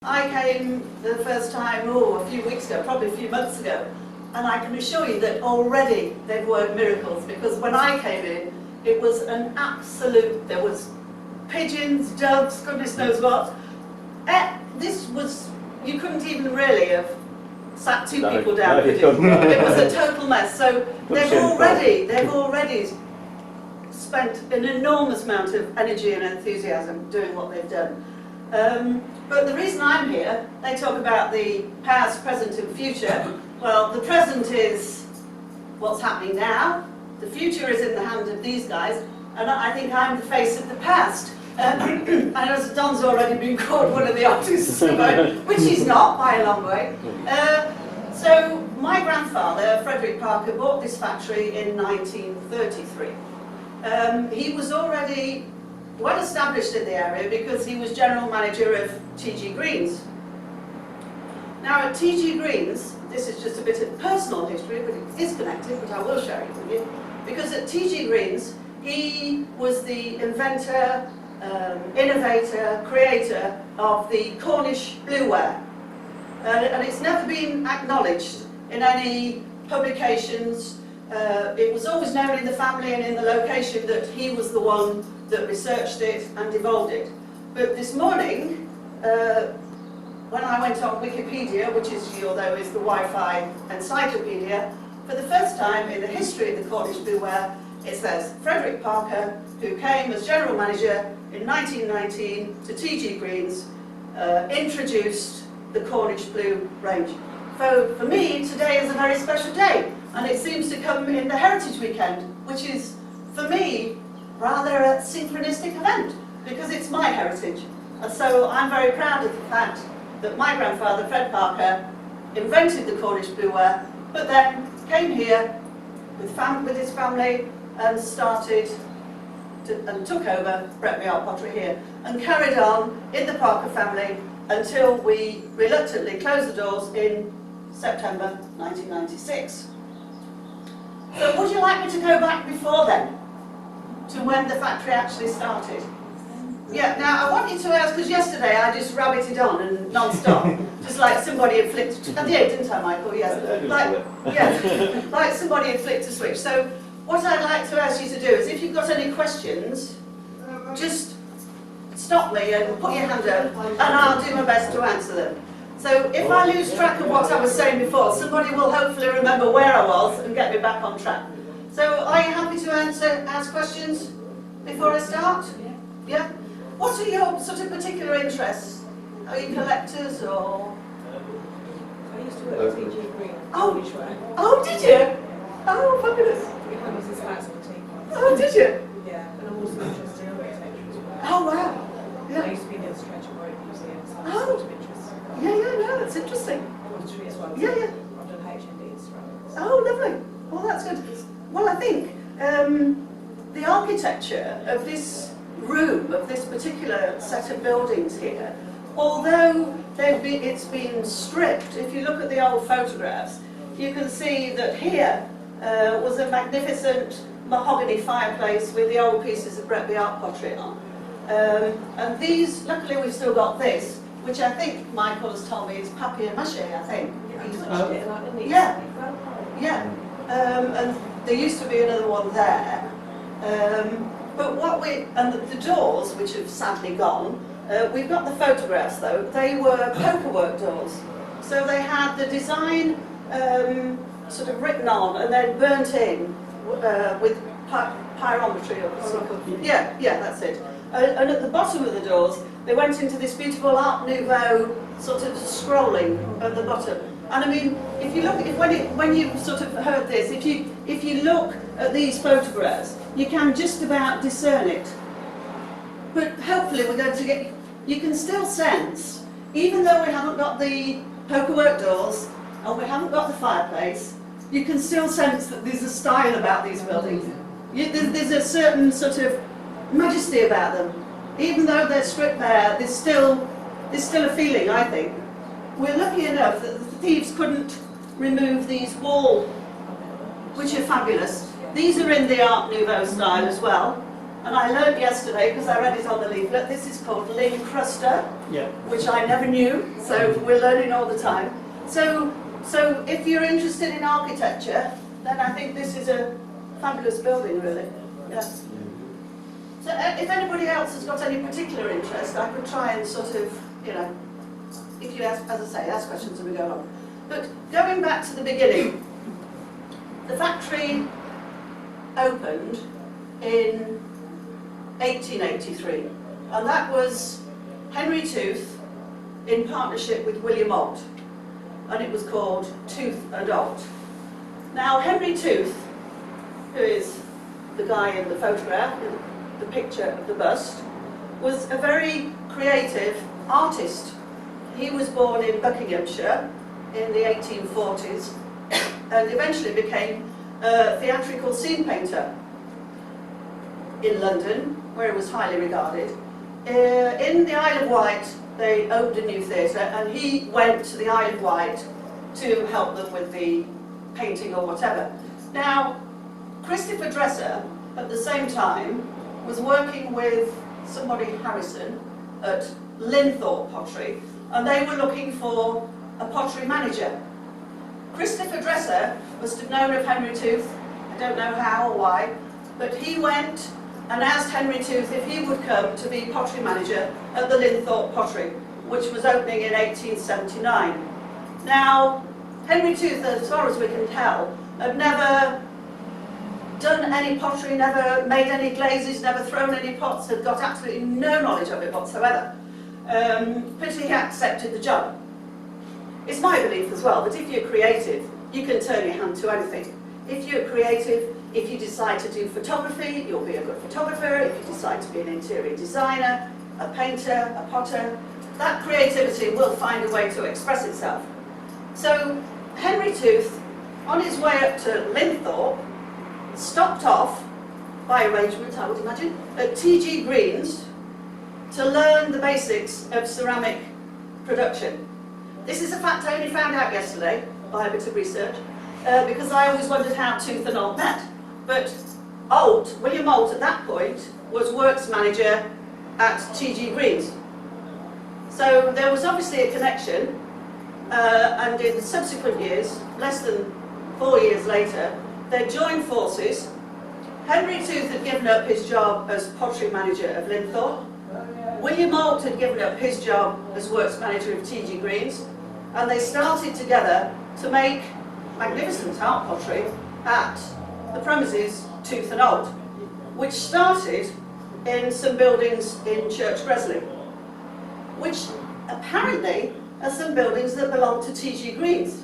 I came the first time, a few weeks ago, probably a few months ago, and I can assure you that already they've worked miracles, because when I came in, it was an absolute, there was pigeons, doves, goodness knows what. This was, you couldn't even really have sat two people down. It was a total mess. So they've already spent an enormous amount of energy and enthusiasm doing what they've done. But the reason I'm here, they talk about the past, present and future. Well, the present is what's happening now. The future is in the hands of these guys. And I think I'm the face of the past. And as Don's already been called one of the artists, which he's not by a long way. So my grandfather, Frederick Parker, bought this factory in 1933. He was already well established in the area because he was general manager of T.G. Green's. Now at T.G. Green's, this is just a bit of personal history, but it is connected, but I will share it with you, because at T.G. Green's, he was the inventor, innovator, creator of the Cornish blueware. And it's never been acknowledged in any publications. It was always known in the family and in the location that he was the one that researched it and evolved it. But this morning, when I went on Wikipedia, which is, although is the Wi-Fi encyclopedia, for the first time in the history of the Cornish blueware, it says Frederick Parker, who came as general manager in 1919 to T.G. Green's, introduced the Cornish blue range. So for me, today is a very special day, and it seems to come in the Heritage Weekend, which is, for me, rather a synchronistic event, because it's my heritage. And so I'm very proud of the fact that my grandfather, Fred Parker, invented the Cornish blueware, but then came here with his family and and took over Bretby Art Pottery here, and carried on in the Parker family until we reluctantly closed the doors in September 1996. So would you like me to go back before then, to when the factory actually started? Yeah, now I want you to ask, because yesterday I just rabbited on and non-stop, just like somebody had flicked, I did, didn't I, Michael? Yes. Like somebody had flicked a switch. So what I'd like to ask you to do is, if you've got any questions, just stop me and put your hand up, and I'll do my best to answer them. So if I lose track of what I was saying before, somebody will hopefully remember where I was and get me back on track. So are you happy to ask questions before I start? Yeah? What are your sort of particular interests? Are you collectors or? I used to work at T.G. Green. Oh, did you? Oh, fabulous. We had this flats on teapots. Oh, did you? Yeah, and I'm also interested in architecture as well. Oh, wow. Yeah. I used to be near the Stretcher Road Museum, so that's Oh. sort of interesting. Yeah, that's interesting. Pottery as well. Yeah. I've done HND as well. Oh, lovely. Well, that's good. Well, I think the architecture of this room, of this particular set of buildings here, although it's been stripped, if you look at the old photographs, you can see that here was a magnificent mahogany fireplace with the old pieces of Bretby Art Pottery on. And these, luckily we've still got this, which I think Michael has told me is papier-mâché, I think. Yeah. And there used to be another one there. But the doors, which have sadly gone, we've got the photographs though. They were pokerwork doors. So they had the design sort of written on and then burnt in with pyrometry or something. Yeah, that's it. And at the bottom of the doors, they went into this beautiful Art Nouveau sort of scrolling at the bottom. And I mean, if you look, when you sort of heard this, if you look at these photographs, you can just about discern it. But hopefully we're going to get, you can still sense, even though we haven't got the pokerwork doors, and we haven't got the fireplace, you can still sense that there's a style about these buildings. There's a certain sort of majesty about them. Even though they're stripped bare, there's still a feeling, I think. We're lucky enough that the thieves couldn't remove these walls, which are fabulous. These are in the Art Nouveau style as well. And I learned yesterday, because I read it on the leaflet, this is called Lincruster, Yeah. which I never knew, so we're learning all the time. So if you're interested in architecture, then I think this is a fabulous building, really. Yeah. So if anybody else has got any particular interest, I could try and sort of, you know, if you ask, as I say, ask questions as we go along. But going back to the beginning, the factory opened in 1883, and that was Henry Tooth in partnership with William Alt, and it was called Tooth and Alt. Now Henry Tooth, who is the guy in the photograph, the picture of the bust, was a very creative artist. He was born in Buckinghamshire in the 1840s and eventually became a theatrical scene painter in London, where he was highly regarded. In the Isle of Wight, they opened a new theatre, and he went to the Isle of Wight to help them with the painting or whatever. Now, Christopher Dresser, at the same time, was working with somebody, Harrison, at Linthorpe Pottery, and they were looking for a pottery manager. Christopher Dresser must have known of Henry Tooth, I don't know how or why, but he went and asked Henry Tooth if he would come to be pottery manager at the Linthorpe Pottery, which was opening in 1879. Now, Henry Tooth, as far as we can tell, had never done any pottery, never made any glazes, never thrown any pots, had got absolutely no knowledge of it whatsoever. But he accepted the job. It's my belief as well that if you're creative, you can turn your hand to anything. If you're creative, if you decide to do photography, you'll be a good photographer. If you decide to be an interior designer, a painter, a potter, that creativity will find a way to express itself. So Henry Tooth, on his way up to Linthorpe, stopped off, by arrangement I would imagine, at T.G. Green's to learn the basics of ceramic production. This is a fact I only found out yesterday by a bit of research, because I always wondered how Tooth and Alt met. But Alt, William Alt at that point, was works manager at T.G. Green's. So there was obviously a connection, and in subsequent years, less than 4 years later, they joined forces. Henry Tooth had given up his job as pottery manager of Linthorpe. William Alt had given up his job as works manager of T.G. Green's, and they started together to make magnificent art pottery at the premises Tooth and Alt, which started in some buildings in Church Gresley, which apparently are some buildings that belong to T.G. Green's,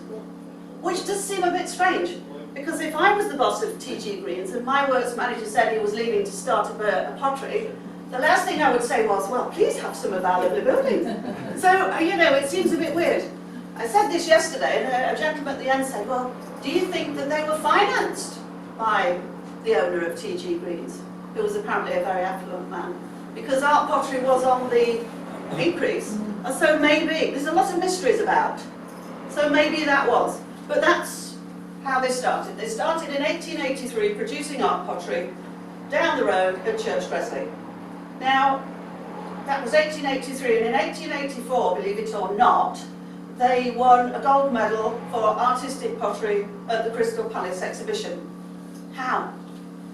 which does seem a bit strange, because if I was the boss of T.G. Green's and my works manager said he was leaving to start a pottery, the last thing I would say was, well, please have some of our lovely buildings. So, you know, it seems a bit weird. I said this yesterday, and a gentleman at the end said, well, do you think that they were financed by the owner of T.G. Green's, who was apparently a very affluent man? Because art pottery was on the increase, and so maybe, there's a lot of mysteries about, so maybe that was. But that's how they started. They started in 1883 producing art pottery down the road at Church Gresley. Now, that was 1883, and in 1884, believe it or not, they won a gold medal for artistic pottery at the Crystal Palace exhibition. How?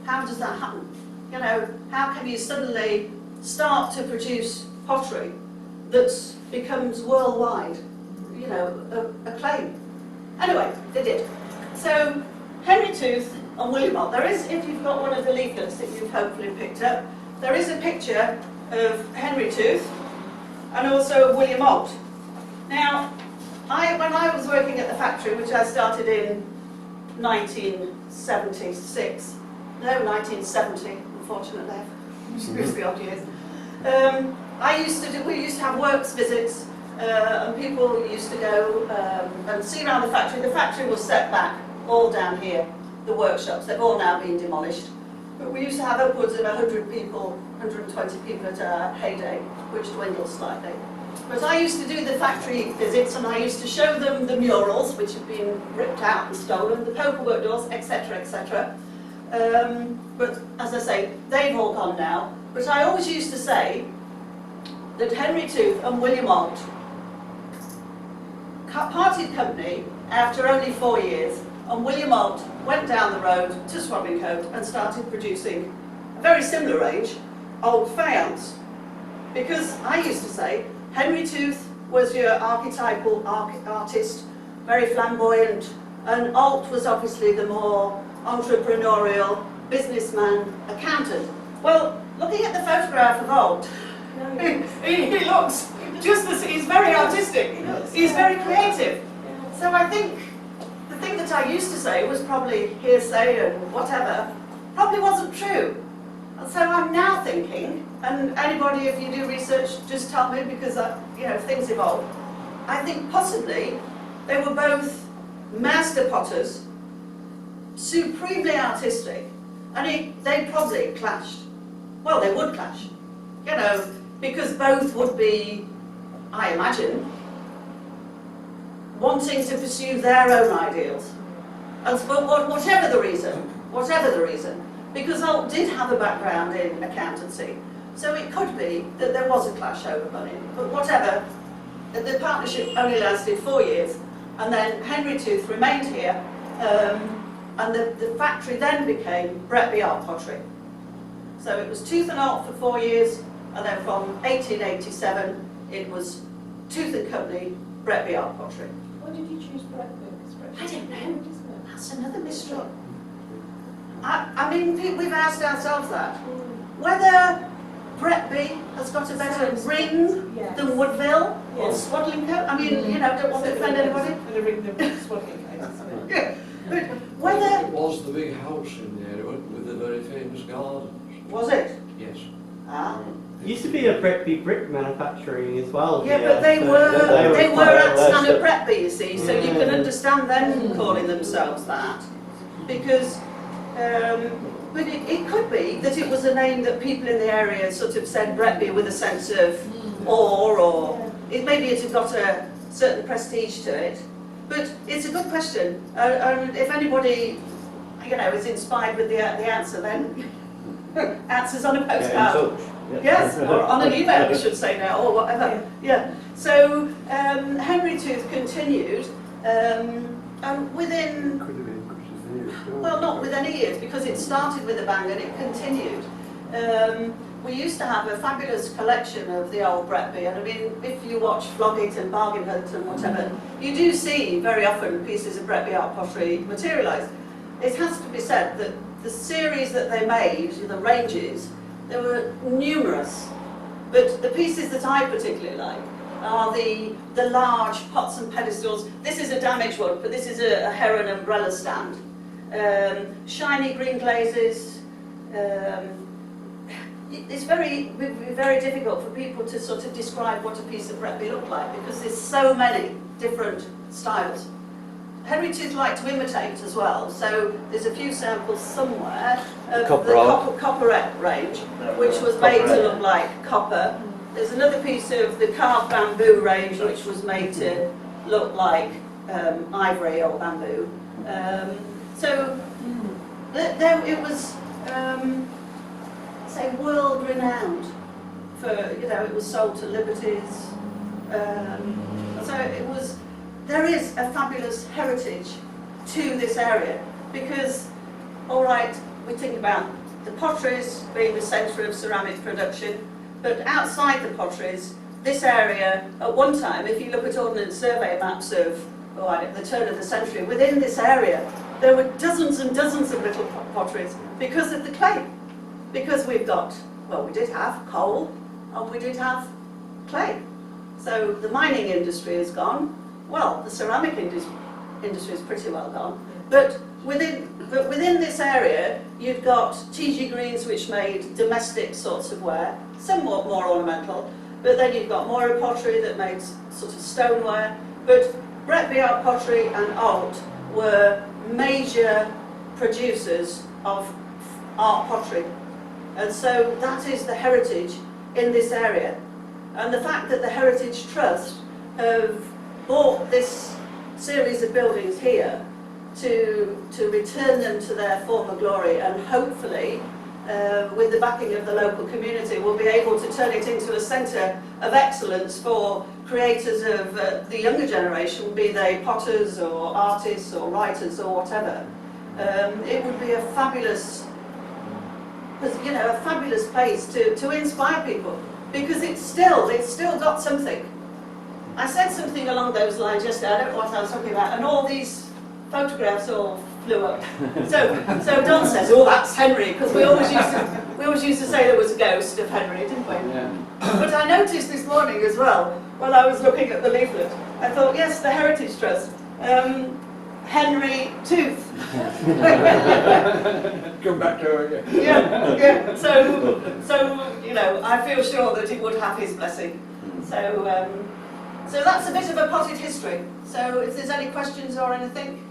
How does that happen? You know, how can you suddenly start to produce pottery that becomes worldwide, you know, acclaim? Anyway, they did. So, Henry Tooth and William Alt. There is, if you've got one of the leaflets that you've hopefully picked up, there is a picture of Henry Tooth and also of William Alt. Now, when I was working at the factory, which I started in 1976, no, 1970, unfortunately, screws the odd years. We used to have works visits, and people used to go and see around the factory. The factory was set back, all down here, the workshops, they've all now been demolished. But we used to have upwards of 100 people, 120 people at our heyday, which dwindled slightly. But I used to do the factory visits, and I used to show them the murals, which had been ripped out and stolen, the pokerwork doors, etc., etc. But as I say, they've all gone now. But I always used to say that Henry Tooth and William Alt parted company after only 4 years, and William Alt went down the road to Swaddling and started producing a very similar range, Old Faience. Because I used to say Henry Tooth was your archetypal artist, very flamboyant, and Alt was obviously the more entrepreneurial businessman accountant. Well, looking at the photograph of Alt, he looks just as, he's very artistic, he's very creative. So I think the thing that I used to say was probably hearsay and whatever, probably wasn't true. And so I'm now thinking, and anybody, if you do research, just tell me, because things evolve. I think possibly they were both master potters, supremely artistic, and they probably clashed. Well, they would clash, because both would be, I imagine, wanting to pursue their own ideals. And whatever the reason, because Alt did have a background in accountancy, so it could be that there was a clash over money. But whatever, the partnership only lasted 4 years, and then Henry Tooth remained here, and the factory then became Bretby Art Pottery. So it was Tooth and Alt for 4 years, and then from 1887 it was Tooth and Company, Bretby Art Pottery. Why did you choose Bretby? I don't know. That's another mystery. I mean, we've asked ourselves that. Whether Bretby has got a better ring than Woodville or Swaddlingcote. I mean, don't want to offend anybody. And a ring the Swaddlingcote, isn't it? Yeah. But whether... It was the big house in there with the very famous gardens. Was it? Yes. Ah. It used to be a Bretby brick manufacturing as well. Yeah, here, but they so were quite at well Stanner versed. Bretby, you see, so you can understand them calling themselves that. Because, but it could be that it was a name that people in the area sort of said Bretby with a sense of awe, or maybe it had got a certain prestige to it. But it's a good question, and if anybody, is inspired with the answer, then answers on a Get in postcard. touch. Yes, or on an email, we should say now, or whatever. Yeah. So Henry Tooth continued, and within, well, not within years, because it started with a bang and it continued. We used to have a fabulous collection of the old Bretby, and I mean, if you watch Flogget and Bargain Hunt and whatever, you do see very often pieces of Bretby art pottery materialise. It has to be said that the series that they made, the ranges, there were numerous, but the pieces that I particularly like are the large pots and pedestals. This is a damaged one, but this is a heron umbrella stand. Shiny green glazes. It's very difficult for people to sort of describe what a piece of Bretby looked like, because there's so many different styles. Henry Tooth liked to imitate as well, so there's a few samples somewhere of the copperette range, which was made to look like copper. There's another piece of the carved bamboo range, which was made to look like ivory or bamboo. So it was, say, world renowned for, it was sold to Liberties. So it was. There is a fabulous heritage to this area, because, all right, we think about the potteries being the centre of ceramic production, but outside the potteries, this area, at one time, if you look at Ordnance Survey maps of the turn of the century, within this area, there were dozens and dozens of little potteries because of the clay. Because we've got, well, we did have coal, and we did have clay. So the mining industry is gone. Well, the ceramic industry is pretty well gone, but within this area, you've got TG Greens, which made domestic sorts of ware, somewhat more ornamental, but then you've got Moira Pottery that made sort of stoneware, but Bretby Art Pottery and Alt were major producers of art pottery, and so that is the heritage in this area. And the fact that the Heritage Trust have bought this series of buildings here to return them to their former glory, and hopefully, with the backing of the local community, we'll be able to turn it into a centre of excellence for creators of the younger generation, be they potters or artists or writers or whatever. It would be a fabulous, a fabulous place to inspire people, because it's still got something. I said something along those lines yesterday, I don't know what I was talking about, and all these photographs all flew up. So Don says, oh, that's Henry, because we always used to say there was a ghost of Henry, didn't we? Yeah. But I noticed this morning as well, when I was looking at the leaflet, I thought, yes, the Heritage Trust, Henry Tooth. Come back to it. Yeah. So I feel sure that it would have his blessing. So that's a bit of a potted history. So if there's any questions or anything.